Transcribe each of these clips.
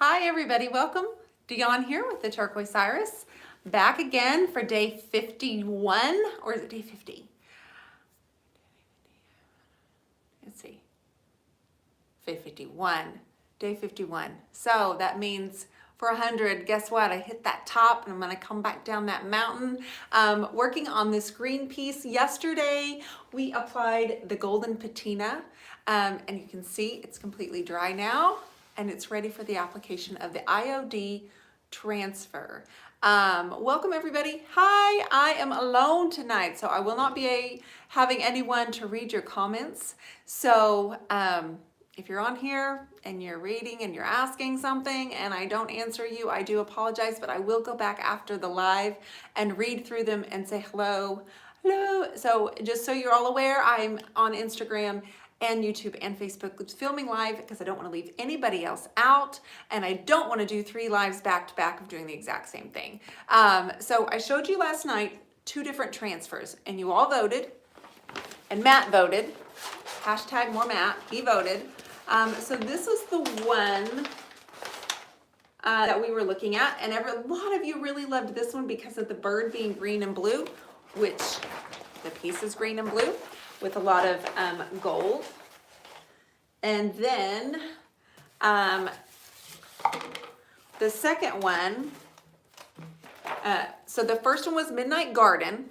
Hi everybody, welcome. Dionne here with the Turquoise Iris. Back again for day 51, or is it day 50? Let's see. Day 51. Day 51. So that means for 100, guess what? I hit that top and I'm gonna come back down that mountain. Working on this green piece. Yesterday, we applied the golden patina and you can see it's completely dry now and it's ready for the application of the IOD transfer. Welcome everybody. Hi, I am alone tonight, so I will not be having anyone to read your comments. So if you're on here and you're reading and you're asking something and I don't answer you, I do apologize, but I will go back after the live and read through them and say hello. So just so you're all aware, I'm on Instagram and YouTube and Facebook filming live because I don't want to leave anybody else out and I don't want to do 3 lives back to back of doing the exact same thing. So I showed you last night 2 different transfers and you all voted and Matt voted. Hashtag more Matt, he voted. So this is the one that we were looking at and a lot of you really loved this one because of the bird being green and blue, which the piece is green and blue with a lot of gold. And then the second one, so the first one was Midnight Garden,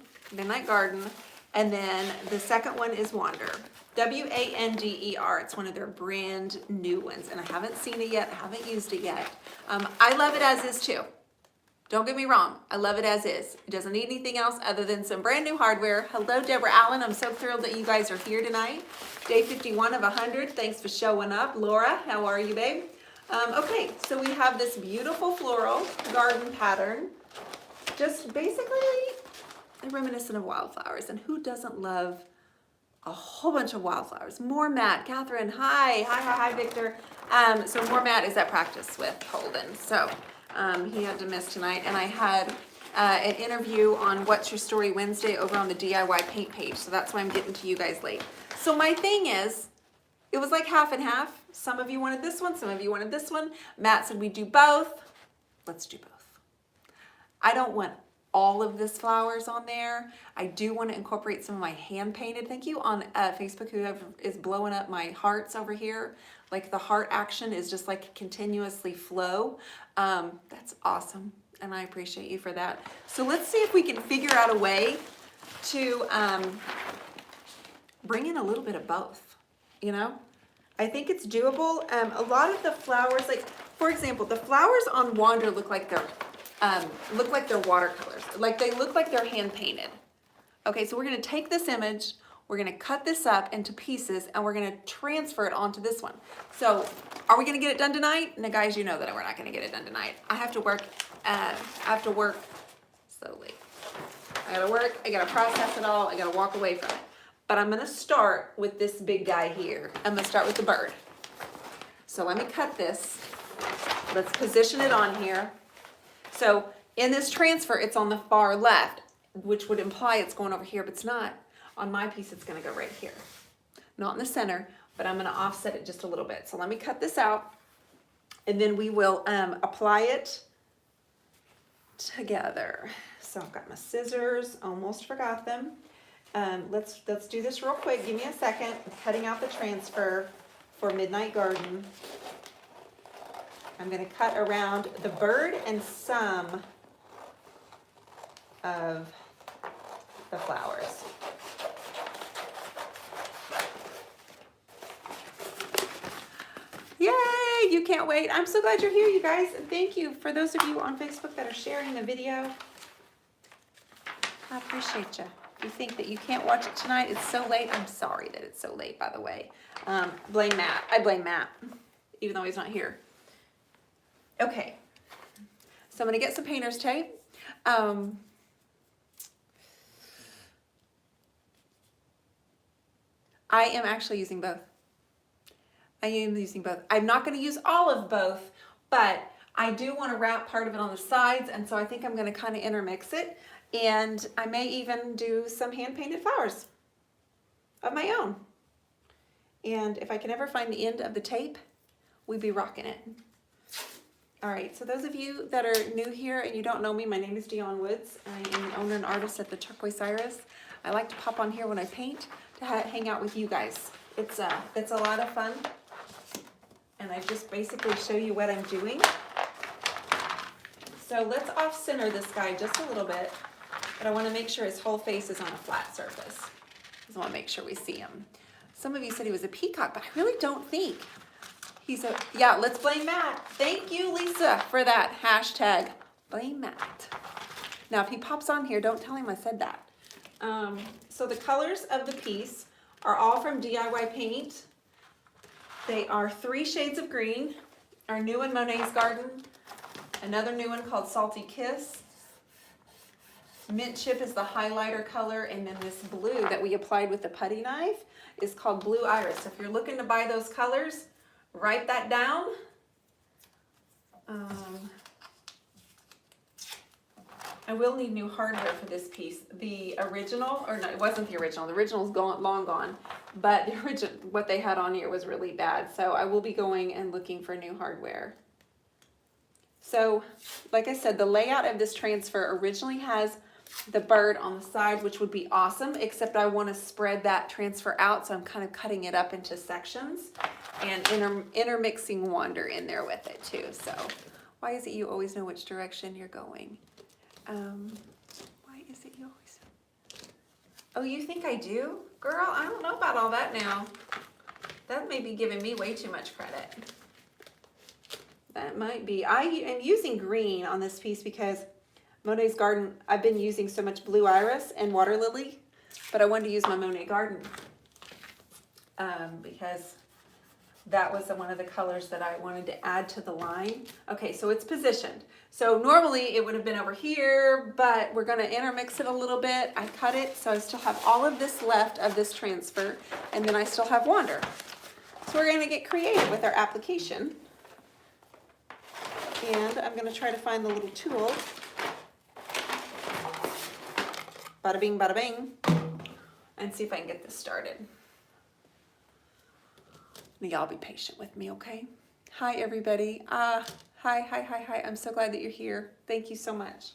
and then the second one is Wander. W-A-N-D-E-R. It's one of their brand new ones, and I haven't seen it yet, I haven't used it yet. I love it as is too. Don't get me wrong, I love it as is. It doesn't need anything else other than some brand new hardware. Hello, Deborah Allen. I'm so thrilled that you guys are here tonight. Day 51 of 100. Thanks for showing up. Laura, how are you, babe? Okay, so we have this beautiful floral garden pattern. Just basically reminiscent of wildflowers. And who doesn't love a whole bunch of wildflowers? More Matt, Catherine, hi, Victor. So more Matt is at practice with Holden. So he had to miss tonight, and I had an interview on What's Your Story Wednesday over on the DIY paint page, so that's why I'm getting to you guys late. So my thing is, it was like half and half. Some of you wanted this one, some of you wanted this one. Matt said we do both. Let's do both. I don't want all of this flowers on there. I do want to incorporate some of my hand painted. Thank you on Facebook whoever is blowing up my hearts over here. Like the heart action is just like continuously flow. That's awesome. And I appreciate you for that. So let's see if we can figure out a way to bring in a little bit of both, you know? I think it's doable. A lot of the flowers, like for example, the flowers on Wander look like they're watercolors. Like they look like they're hand painted. Okay, so we're gonna take this image, we're gonna cut this up into pieces and we're gonna transfer it onto this one. So are we gonna get it done tonight? No, guys, you know that we're not gonna get it done tonight. I have to work slowly. I gotta work, I gotta process it all, I gotta walk away from it. But I'm gonna start with this big guy here. I'm gonna start with the bird. So let me cut this. Let's position it on here. So in this transfer, it's on the far left, which would imply it's going over here, but it's not. On my piece, it's gonna go right here. Not in the center, but I'm gonna offset it just a little bit. So let me cut this out, and then we will apply it together. So I've got my scissors, almost forgot them. Let's do this real quick. Give me a second. I'm cutting out the transfer for Midnight Garden. I'm going to cut around the bird and some of the flowers. Yay! You can't wait. I'm so glad you're here, you guys. And thank you for those of you on Facebook that are sharing the video. I appreciate you. If you think that you can't watch it tonight, it's so late. I'm sorry that it's so late, by the way. Blame Matt. I blame Matt, even though he's not here. Okay, so I'm going to get some painter's tape. I am actually using both. I'm not going to use all of both, but I do want to wrap part of it on the sides, and so I think I'm going to kind of intermix it, and I may even do some hand-painted flowers of my own. And if I can ever find the end of the tape, we'd be rocking it. All right, so those of you that are new here and you don't know me, my name is Dionne Woods. I am the owner and artist at the Turquoise Iris. I like to pop on here when I paint to hang out with you guys. It's a lot of fun, and I just basically show you what I'm doing. So let's off-center this guy just a little bit, but I want to make sure his whole face is on a flat surface. I want to make sure we see him. Some of you said he was a peacock, but I really don't think. Yeah, let's blame Matt. Thank you, Lisa, for that hashtag. Blame Matt. Now, if he pops on here, don't tell him I said that. So the colors of the piece are all from DIY Paint. They are 3 shades of green. Our new one, Monet's Garden. Another new one called Salty Kiss. Mint Chip is the highlighter color, and then this blue that we applied with the putty knife is called Blue Iris. So if you're looking to buy those colors, write that down. I will need new hardware for this piece. The original, or no, it wasn't the original. The original's long gone, but the original, what they had on here was really bad. So I will be going and looking for new hardware. So, like I said, the layout of this transfer originally has the bird on the side, which would be awesome, except I want to spread that transfer out, so I'm kind of cutting it up into sections and intermixing Wander in there with it too. So why is it you always know which direction you're going? Why is it you always... Oh, you think I do? Girl, I don't know about all that now. That may be giving me way too much credit. That might be. I am using green on this piece because Monet's Garden, I've been using so much Blue Iris and Water Lily, but I wanted to use my Monet Garden because that was one of the colors that I wanted to add to the line. Okay, so it's positioned. So normally it would have been over here, but we're gonna intermix it a little bit. I cut it, so I still have all of this left of this transfer, and then I still have Wander. So we're gonna get creative with our application. And I'm gonna try to find the little tool. Bada bing, bada bing. And see if I can get this started. Y'all be patient with me, okay? Hi, everybody. Hi. I'm so glad that you're here. Thank you so much.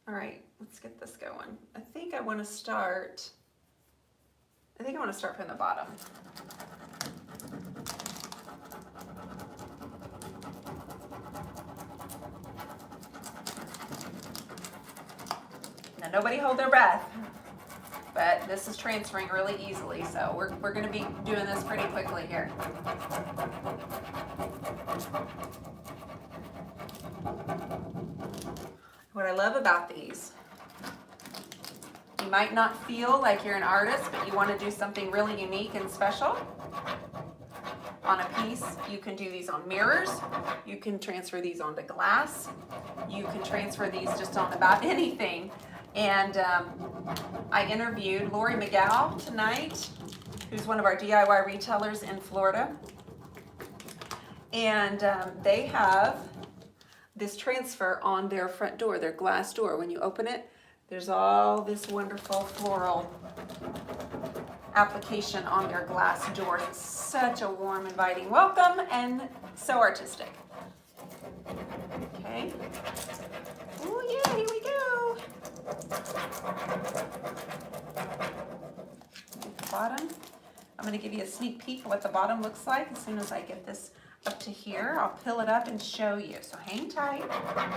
All right, let's get this going. I think I want to start from the bottom. Now, nobody hold their breath. But this is transferring really easily, so we're going to be doing this pretty quickly here. What I love about these, you might not feel like you're an artist, but you want to do something really unique and special on a piece. You can do these on mirrors. You can transfer these onto glass. You can transfer these just on about anything. And I interviewed Lori McGow tonight, who's one of our DIY retailers in Florida. And they have this transfer on their front door, their glass door. When you open it, there's all this wonderful floral application on their glass door. It's such a warm, inviting welcome and so artistic. Okay. Oh yeah, here we go. Bottom. I'm going to give you a sneak peek of what the bottom looks like as soon as I get this up to here. I'll peel it up and show you. So hang tight.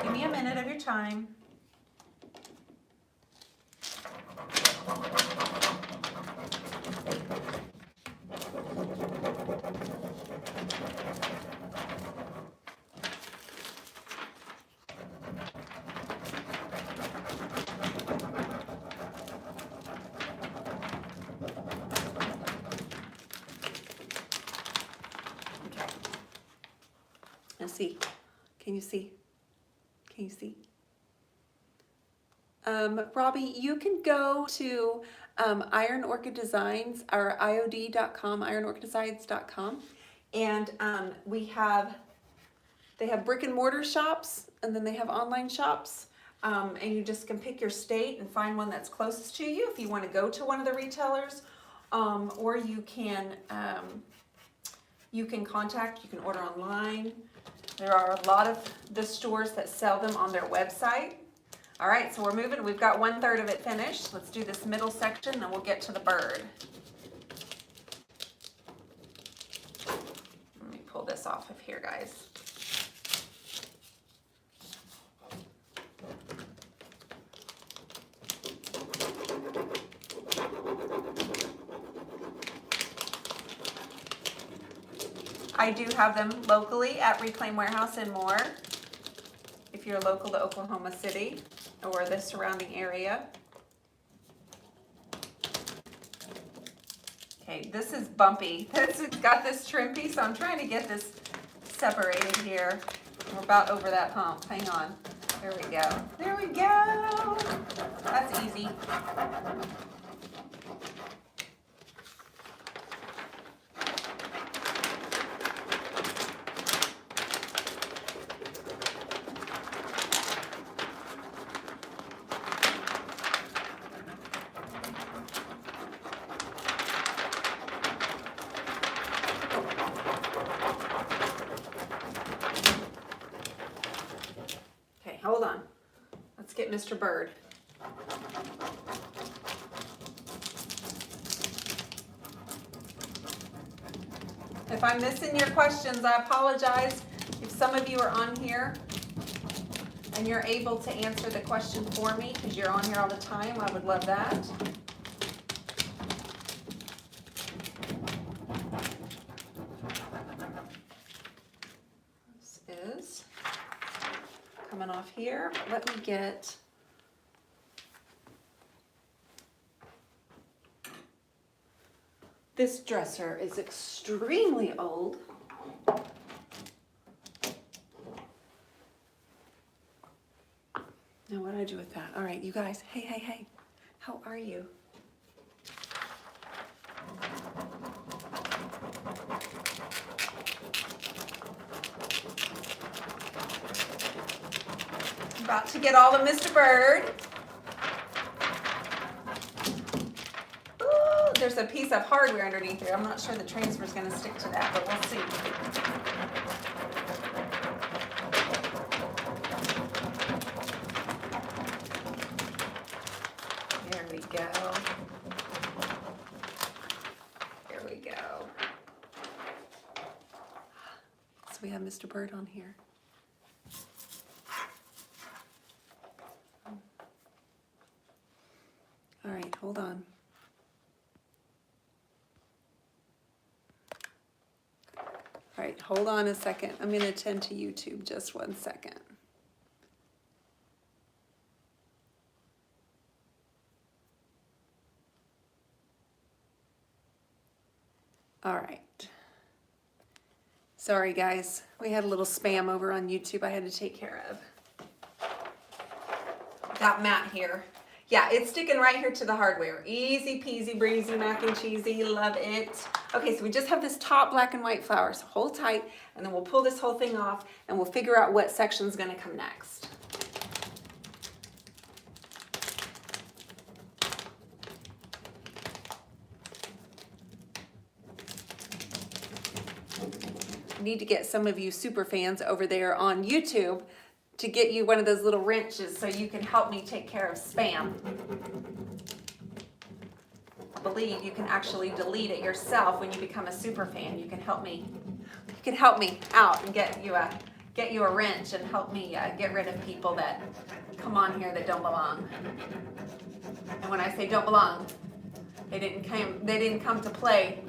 Give me a minute of your time. Let's see. Can you see? Can you see? Robbie, you can go to Iron Orchid Designs, or IOD.com, ironorchiddesigns.com, and they have brick and mortar shops, and then they have online shops, and you just can pick your state and find one that's closest to you if you want to go to one of the retailers, or you can contact, you can order online. There are a lot of the stores that sell them on their website. All right, so we're moving. We've got 1/3 of it finished. Let's do this middle section, and we'll get to the bird. Let me pull this off of here, guys. I do have them locally at Reclaim Warehouse and more, if you're local to Oklahoma City or the surrounding area. Okay, this is bumpy. It's got this trim piece, so I'm trying to get this separated here. We're about over that hump. Hang on. There we go. There we go. That's easy. Hold on. Let's get Mr. Bird. If I'm missing your questions, I apologize. If some of you are on here and you're able to answer the question for me because you're on here all the time, I would love that. This is coming off here. Let me get this dresser is extremely old. Now what do I do with that? All right, you guys. Hey. How are you? About to get all of Mr. Bird. Ooh, there's a piece of hardware underneath here. I'm not sure the transfer is going to stick to that, but we'll see. There we go. There we go. So we have Mr. Bird on here. All right, hold on. All right, hold on a second. I'm going to attend to YouTube just 1 second. All right. Sorry, guys. We had a little spam over on YouTube I had to take care of. Got Matt here. Yeah, it's sticking right here to the hardware. Easy peasy, breezy, mac and cheesy. Love it. Okay, so we just have this top black and white flower. So hold tight, and then we'll pull this whole thing off, and we'll figure out what section's going to come next. I need to get some of you super fans over there on YouTube to get you one of those little wrenches so you can help me take care of spam. I believe you can actually delete it yourself when you become a super fan. You can help me. You can help me out and get you a wrench and help me get rid of people that come on here that don't belong. And when I say don't belong, they didn't come to play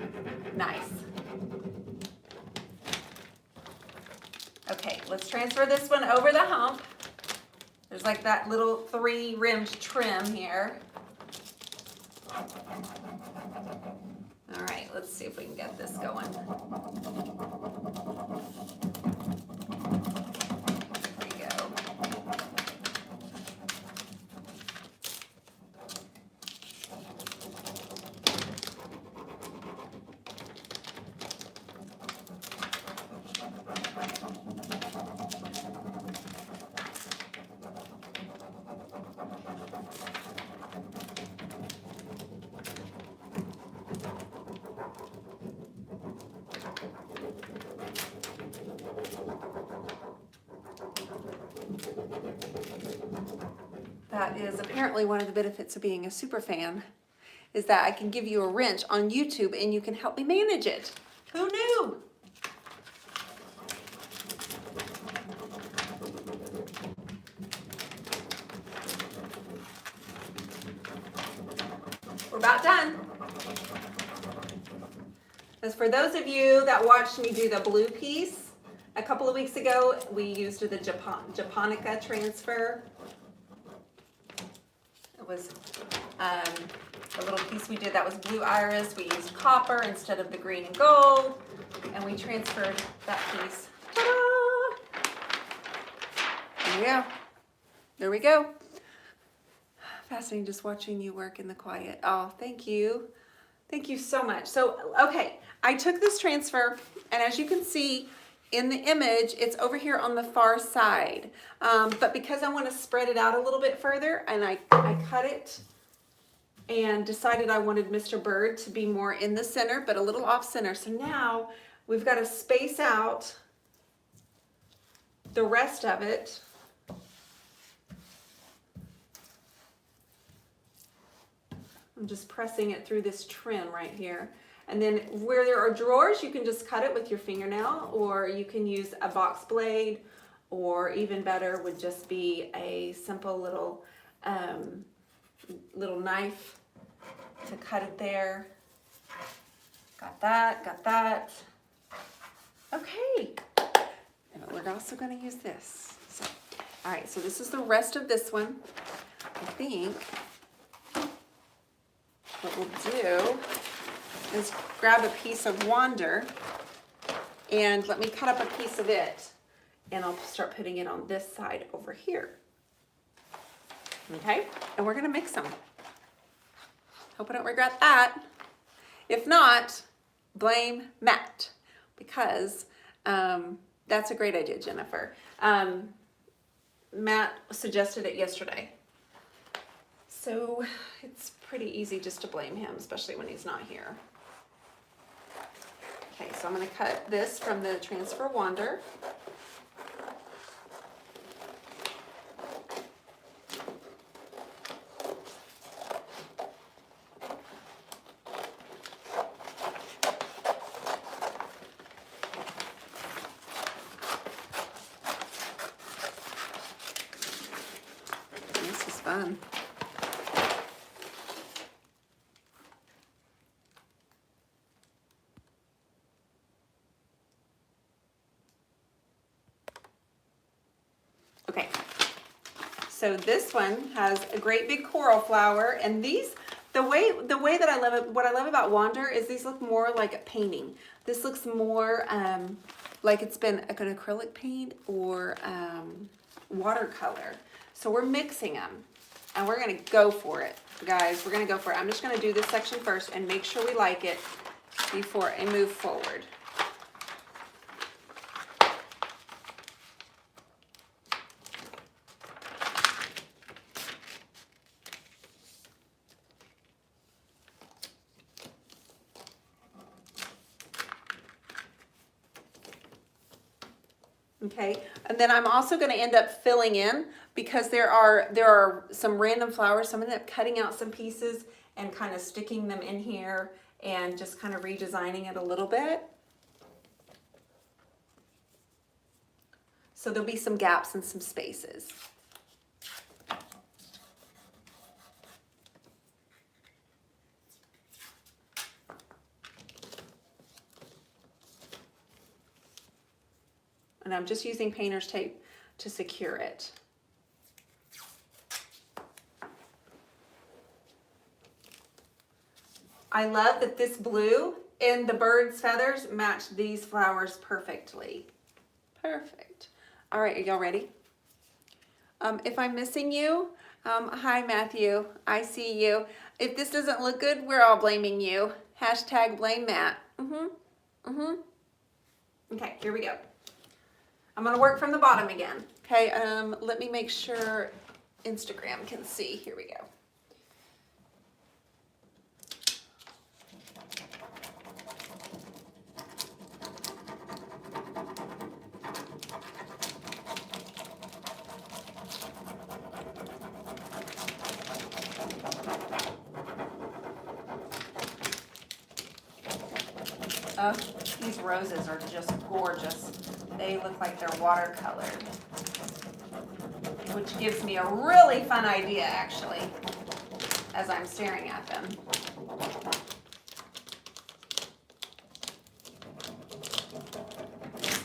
nice. Okay, let's transfer this one over the hump. There's like that little 3-rimmed trim here. All right, let's see if we can get this going. There we go. That is apparently one of the benefits of being a super fan, is that I can give you a wrench on YouTube and you can help me manage it. Who knew? We're about done. As for those of you that watched me do the blue piece a couple of weeks ago, we used the Japonica transfer. It was a little piece we did that was blue iris. We used copper instead of the green and gold, and we transferred that piece. Ta-da! There we go. There we go. Fascinating just watching you work in the quiet. Oh, thank you. Thank you so much. So, okay, I took this transfer, and as you can see in the image, it's over here on the far side. But because I want to spread it out a little bit further, and I cut it and decided I wanted Mr. Bird to be more in the center, but a little off center. So now we've got to space out the rest of it. I'm just pressing it through this trim right here. And then where there are drawers, you can just cut it with your fingernail, or you can use a box blade, or even better would just be a simple little little knife to cut it there. Got that, got that. Okay, and we're also going to use this. So, all right, so this is the rest of this one. I think what we'll do is grab a piece of Wander and let me cut up a piece of it, and I'll start putting it on this side over here. Okay, and we're gonna mix them. Hope I don't regret that. If not, blame Matt, because that's a great idea, Jennifer. Matt suggested it yesterday. So it's pretty easy just to blame him, especially when he's not here. Okay, so I'm going to cut this from the Transfer Wander. This is fun. Okay, so this one has a great big coral flower, and these, the way that I love it, what I love about Wander is these look more like a painting. This looks more like it's been an acrylic paint or watercolor. So we're mixing them, and we're gonna go for it, guys. We're gonna go for it. I'm just gonna do this section first and make sure we like it before I move forward. Okay, and then I'm also going to end up filling in, because there are some random flowers, so I'm going to end up cutting out some pieces and kind of sticking them in here and just kind of redesigning it a little bit. So there'll be some gaps and some spaces. And I'm just using painter's tape to secure it. I love that this blue and the bird's feathers match these flowers perfectly. Perfect. All right, are y'all ready? If I'm missing you, hi Matthew, I see you. If this doesn't look good, we're all blaming you. Hashtag blame Matt. Okay, here we go. I'm going to work from the bottom again. Okay, let me make sure Instagram can see. Here we go. Oh, these roses are just gorgeous. They look like they're watercolored, which gives me a really fun idea, actually, as I'm staring at them.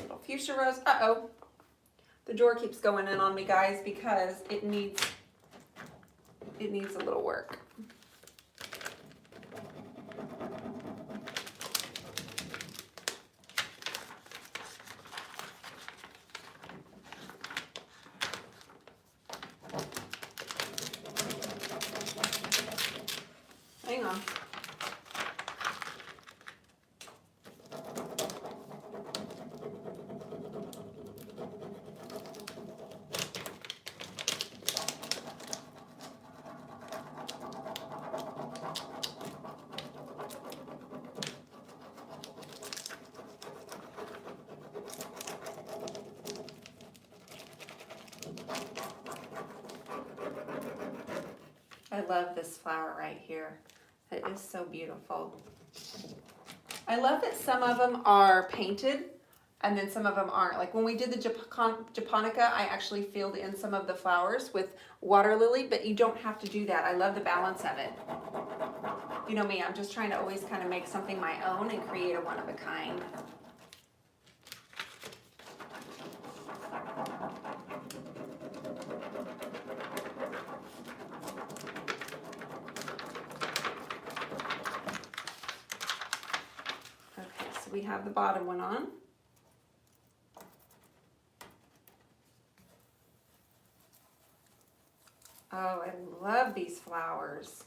Little fuchsia rose. Uh-oh. The drawer keeps going in on me, guys, because it needs a little work. Hang on. I love this flower right here. It is so beautiful. I love that some of them are painted and then some of them aren't. Like when we did the japonica, I actually filled in some of the flowers with water lily, but you don't have to do that. I love the balance of it. You know me, I'm just trying to always kind of make something my own and create a one of a kind. We have the bottom one on. Oh, I love these flowers.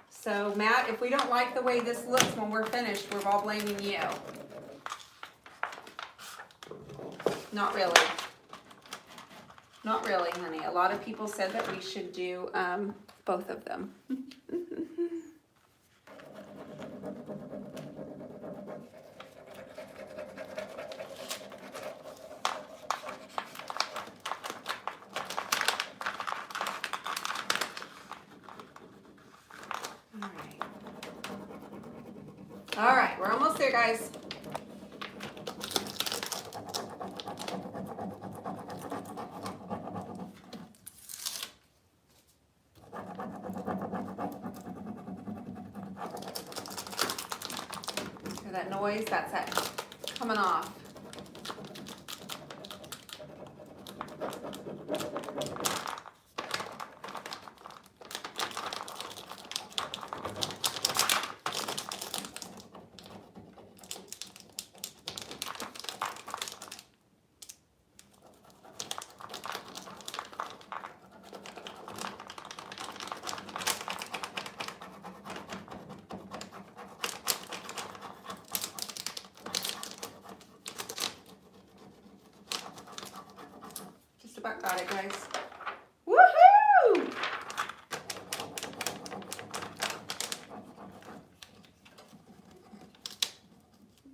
So Matt, if we don't like the way this looks when we're finished, we're all blaming you. Not really. Not really, honey. A lot of people said that we should do both of them. All right, we're almost there, guys. Hear that noise? That's that coming off. About got it, guys. Woohoo!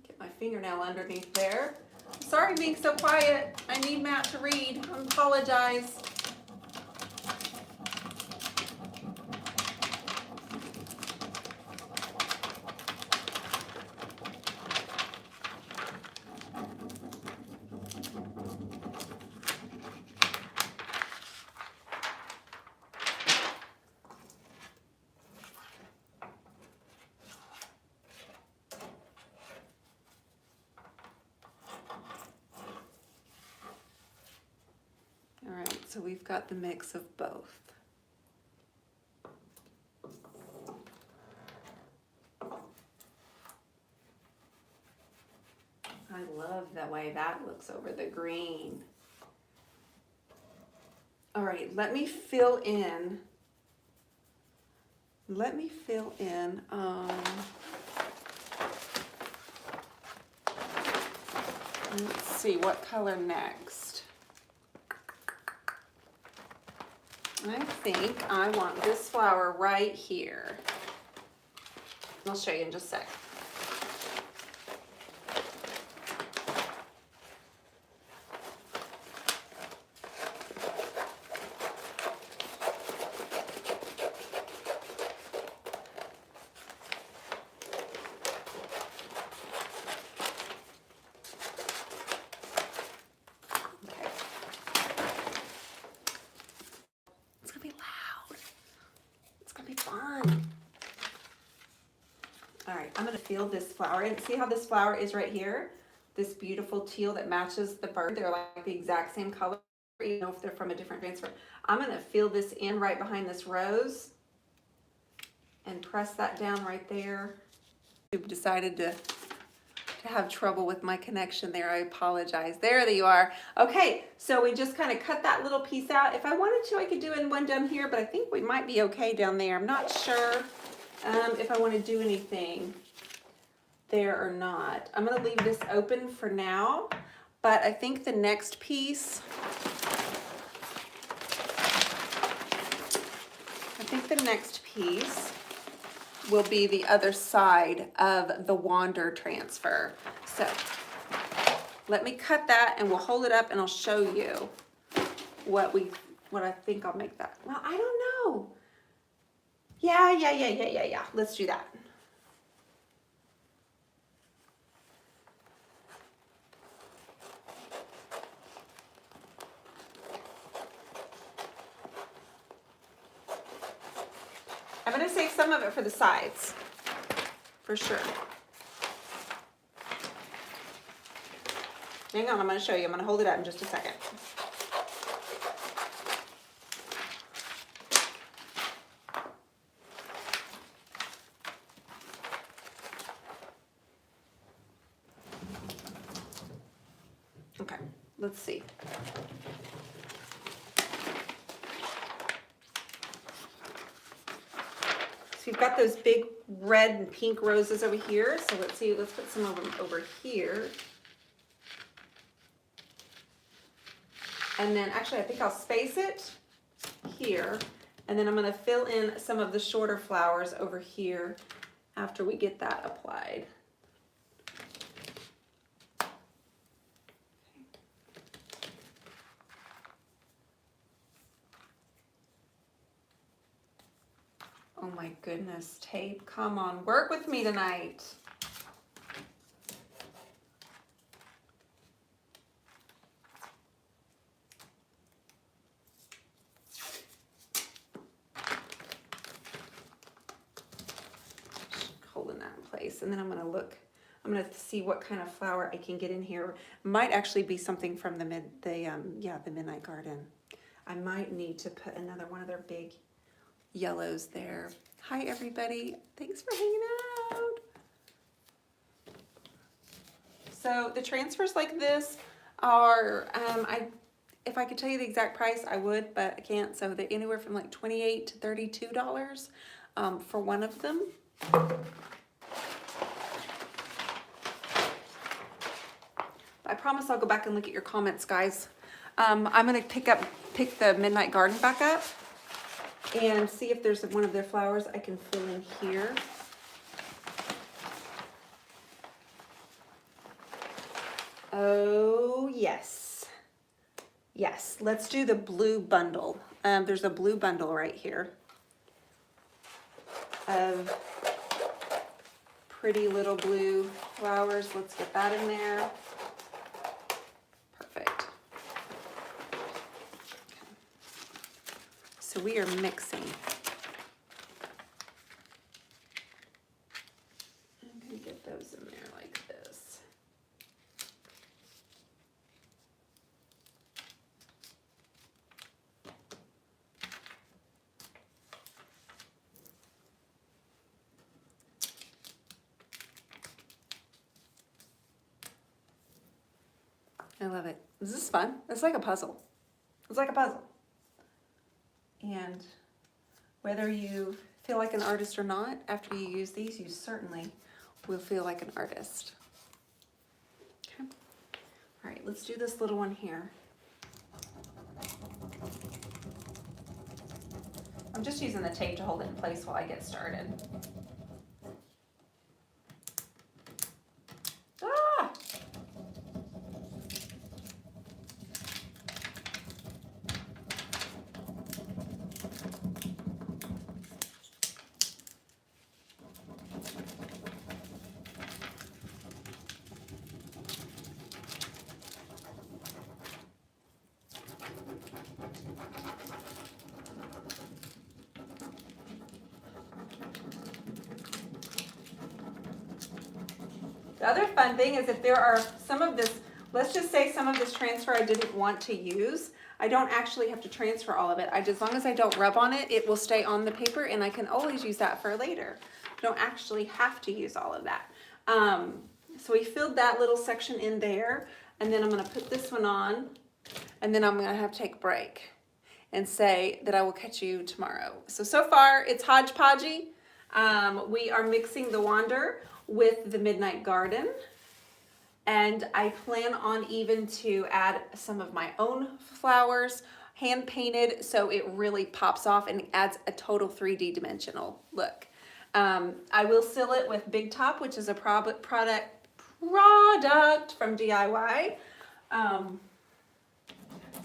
Get my fingernail underneath there. Sorry being so quiet. I need Matt to read. I apologize. So we've got the mix of both. I love the way that looks over the green. All right, let me fill in. Let's see what color next. I think I want this flower right here. I'll show you in just a sec. feel this flower. And see how this flower is right here? This beautiful teal that matches the bird. They're like the exact same color, even though if they're from a different transfer. I'm gonna fill this in right behind this rose and press that down right there. You've decided to have trouble with my connection there. I apologize. There you are. Okay, so we just kind of cut that little piece out. If I wanted to, I could do one down here, but I think we might be okay down there. I'm not sure if I want to do anything there or not. I'm going to leave this open for now, but I think the next piece, will be the other side of the Wander transfer. So let me cut that and we'll hold it up and I'll show you what I think I'll make that. Well, I don't know. Yeah. Let's do that. I'm going to save some of it for the sides, for sure. Hang on, I'm going to show you. I'm going to hold it up in just a second. Okay, let's see. So you've got those big red and pink roses over here. So let's see, let's put some of them over here. And then actually I think I'll space it here. And then I'm gonna fill in some of the shorter flowers over here after we get that applied. Oh my goodness, tape, come on, work with me tonight. Holding that in place, and then I'm gonna see what kind of flower I can get in here. Might actually be something from the Midnight Garden. I might need to put another one of their big yellows there. Hi everybody, thanks for hanging out. So the transfers like this are, if I could tell you the exact price, I would, but I can't. So they're anywhere from like $28 to $32 for one of them. I promise I'll go back and look at your comments, guys. I'm gonna pick the Midnight Garden back up and see if there's one of their flowers I can fill in here. Oh, yes. Yes, let's do the blue bundle. There's a blue bundle right here of pretty little blue flowers. Let's get that in there. Perfect. So we are mixing. I'm going to get those in there like this. I love it. This is fun. It's like a puzzle. It's like a puzzle. And whether you feel like an artist or not, after you use these, you certainly will feel like an artist. Okay. All right, let's do this little one here. I'm just using the tape to hold it in place while I get started. Ah! The other fun thing is if there are some of this, let's just say some of this transfer I didn't want to use, I don't actually have to transfer all of it. As long as I don't rub on it, it will stay on the paper and I can always use that for later. I don't actually have to use all of that. So we filled that little section in there, and then I'm gonna put this one on, and then I'm gonna have to take a break and say that I will catch you tomorrow. So far it's hodgepodgey. We are mixing the Wander with the Midnight Garden, and I plan on even to add some of my own flowers, hand painted, so it really pops off and adds a total 3D dimensional look. I will seal it with Big Top, which is a product from DIY.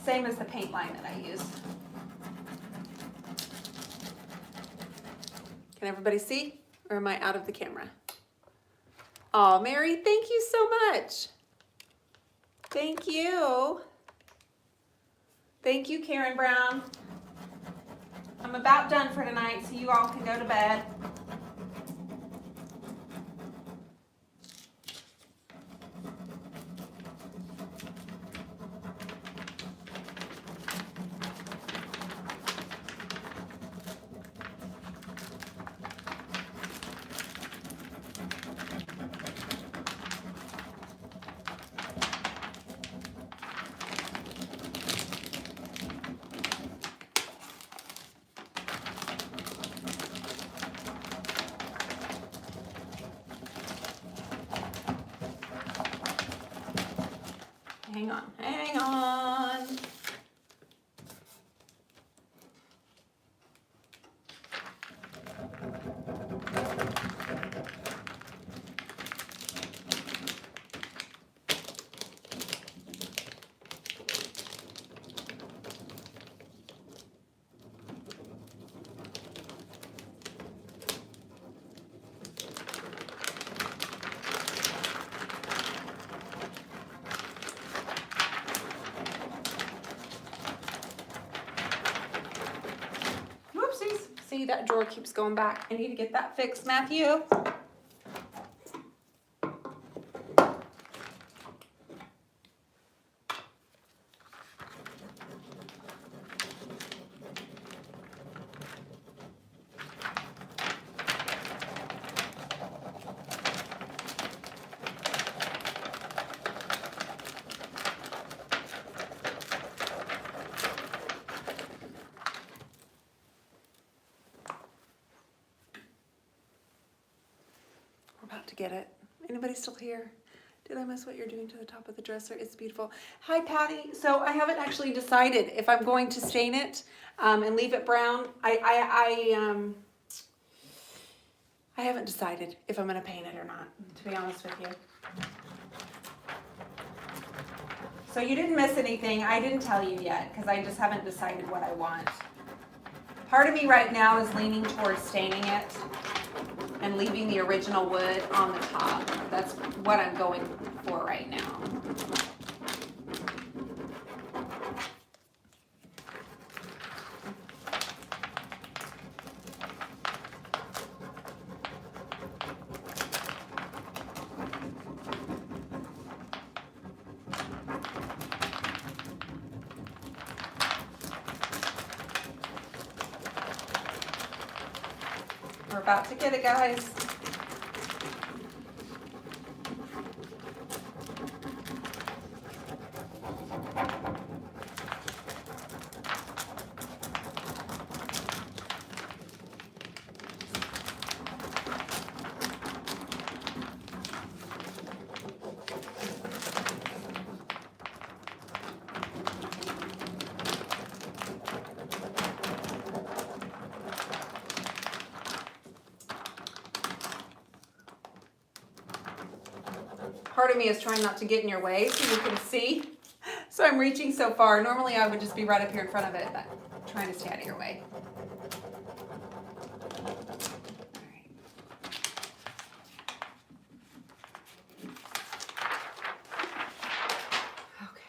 Same as the paint line that I use. Can everybody see? Or am I out of the camera? Oh, Mary, thank you so much. Thank you. Thank you, Karen Brown. I'm about done for tonight, so you all can go to bed. Hang on, hang on. See, that drawer keeps going back. I need to get that fixed, Matthew. To get it. Anybody still here? Did I miss what you're doing to the top of the dresser? It's beautiful. Hi, Patty. So I haven't actually decided if I'm going to stain it and leave it brown. I haven't decided if I'm going to paint it or not, to be honest with you. So you didn't miss anything. I didn't tell you yet because I just haven't decided what I want. Part of me right now is leaning towards staining it and leaving the original wood on the top. That's what I'm going for right now. We're about to get it, guys. Part of me is trying not to get in your way so you can see. So I'm reaching so far. Normally I would just be right up here in front of it, but I'm trying to stay out of your way. Okay.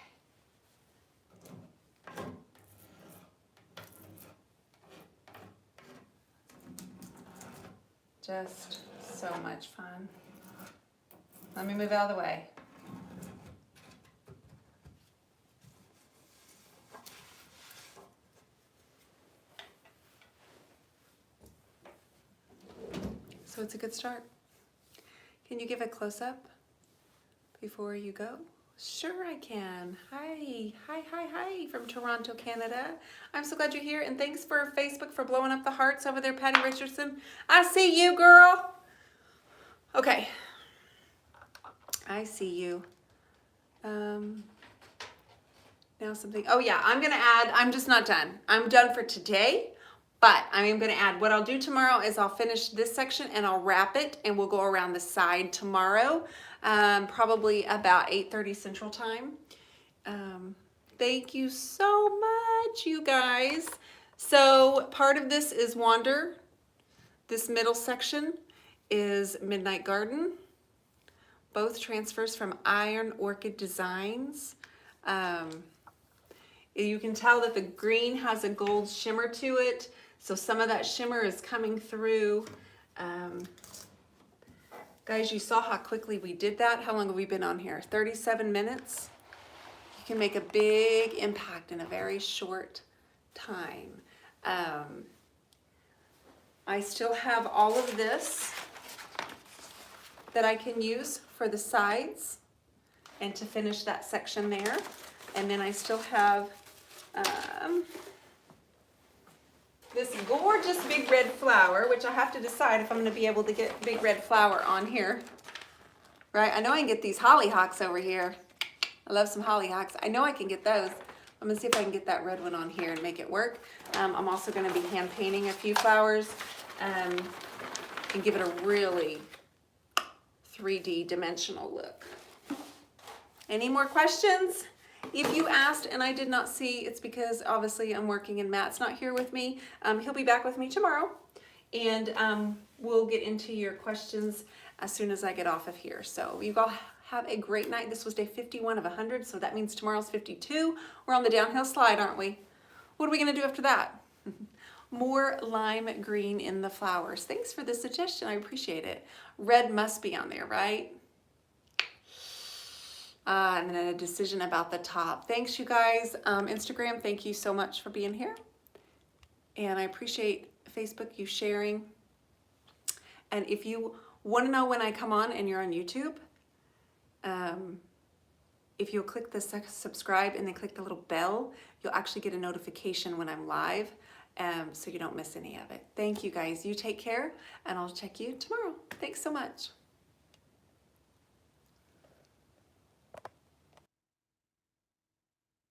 Just so much fun. Let me move out of the way. So it's a good start. Can you give a close-up before you go? Sure I can. Hi from Toronto, Canada. I'm so glad you're here, and thanks for Facebook for blowing up the hearts over there, Patty Richardson. I see you, girl. Okay. I see you. Now something, oh yeah, I'm gonna add, I'm just not done. I'm done for today, but I am gonna add, what I'll do tomorrow is I'll finish this section and I'll wrap it, and we'll go around the side tomorrow, probably about 8:30 Central Time. Thank you so much, you guys. So part of this is Wander. This middle section is Midnight Garden. Both transfers from Iron Orchid Designs. You can tell that the green has a gold shimmer to it, so some of that shimmer is coming through. Guys, you saw how quickly we did that. How long have we been on here? 37 minutes. You can make a big impact in a very short time. I still have all of this that I can use for the sides and to finish that section there. And then I still have this gorgeous big red flower, which I have to decide if I'm going to be able to get big red flower on here. Right? I know I can get these hollyhocks over here. I love some hollyhocks. I know I can get those. I'm going to see if I can get that red one on here and make it work. I'm also going to be hand painting a few flowers and give it a really 3D dimensional look. Any more questions? If you asked and I did not see, it's because obviously I'm working and Matt's not here with me. He'll be back with me tomorrow, and we'll get into your questions as soon as I get off of here. So you all have a great night. This was day 51 of 100, so that means tomorrow's 52. We're on the downhill slide, aren't we? What are we going to do after that? More lime green in the flowers. Thanks for the suggestion. I appreciate it. Red must be on there, right? And then a decision about the top. Thanks, you guys. Instagram, thank you so much for being here. And I appreciate Facebook, you sharing. And if you want to know when I come on and you're on YouTube, if you'll click the subscribe and then click the little bell, you'll actually get a notification when I'm live, so you don't miss any of it. Thank you guys. You take care, and I'll check you tomorrow. Thanks so much.